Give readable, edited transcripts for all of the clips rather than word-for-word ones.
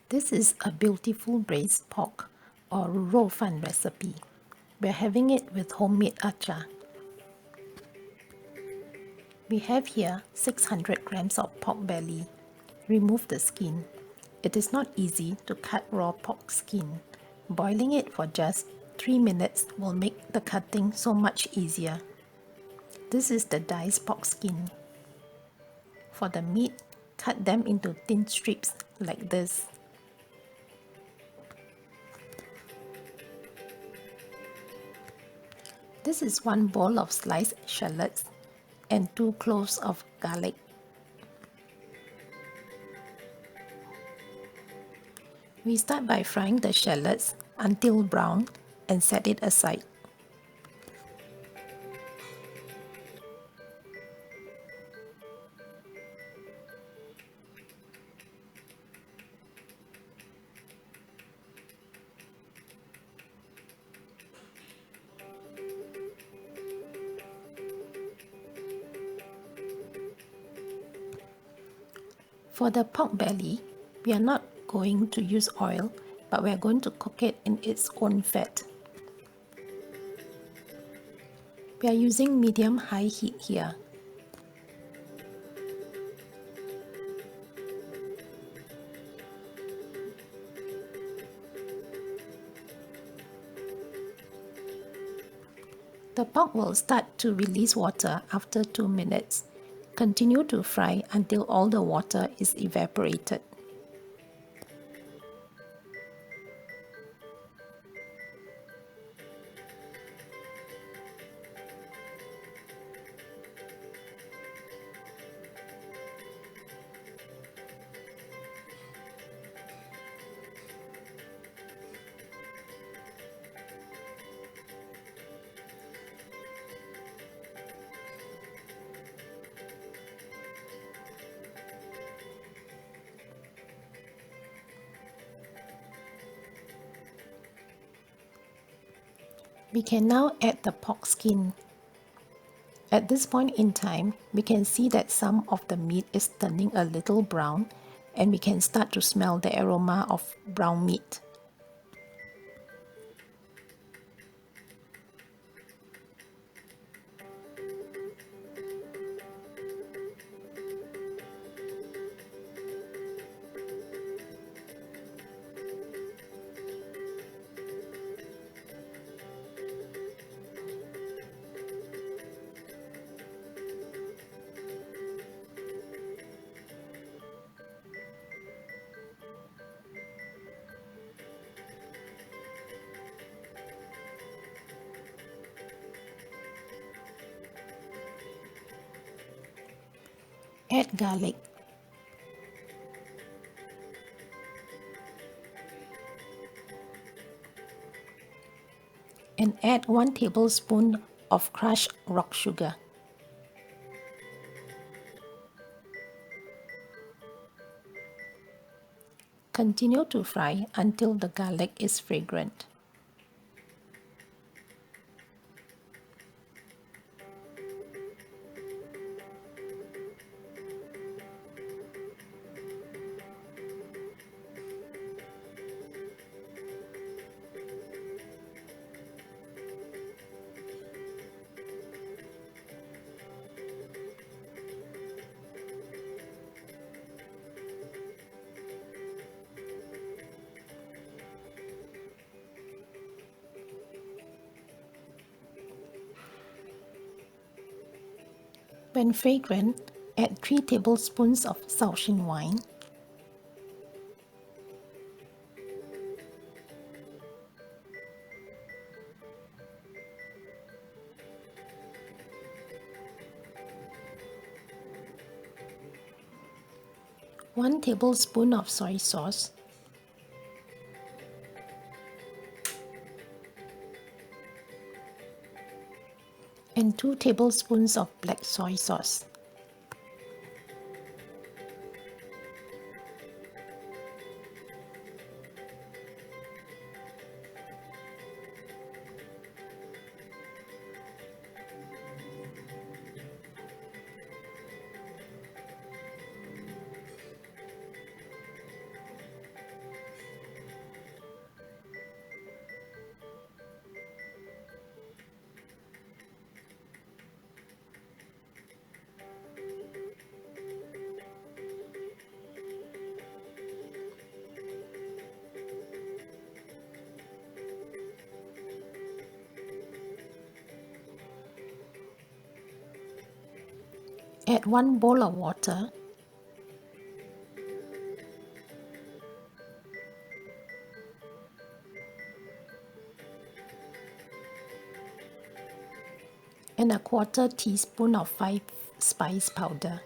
This is a beautiful braised pork or 肉饭 recipe. We're having it with homemade archar. We have here 600 grams of pork belly. Remove the skin. It is not easy to cut raw pork skin. Boiling it for just 3 minutes will make the cutting so much easier. This is the diced pork skin. For the meat, cut them into thin strips like this. This is 1 bowl of sliced shallots and 2 cloves of garlic. We start by frying the shallots until brown and set it aside. For the pork belly, we are not going to use oil, but we are going to cook it in its own fat. We are using medium-high heat here. The pork will start to release water after 2 minutes. Continue to fry until all the water is evaporated. We can now add the pork skin. At this point in time, we can see that some of the meat is turning a little brown, and we can start to smell the aroma of brown meat. Add garlic. And add 1 tablespoon of crushed rock sugar. Continue to fry until the garlic is fragrant. When fragrant, add 3 tablespoons of sashing wine, one tablespoon of soy sauce, and 2 tablespoons of black soy sauce. Add 1 bowl of water and a 1/4 teaspoon of 5 spice powder.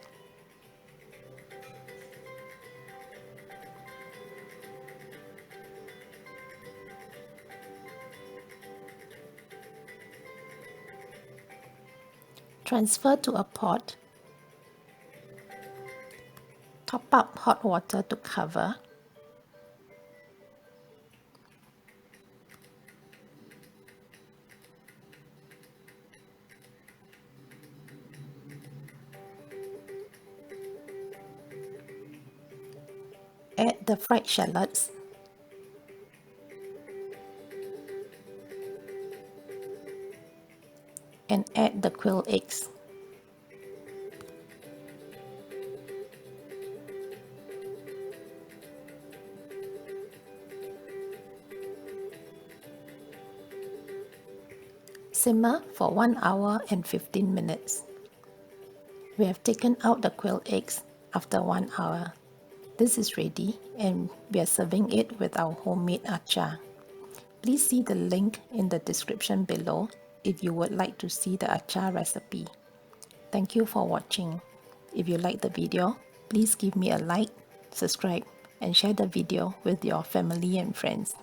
Transfer to a pot. Top up hot water to cover. Add the fried shallots. And add the quail eggs. Simmer for 1 hour and 15 minutes. We have taken out the quail eggs after 1 hour. This is ready and we are serving it with our homemade archar. Please see the link in the description below if you would like to see the archar recipe. Thank you for watching. If you like the video, please give me a like, subscribe, and share the video with your family and friends.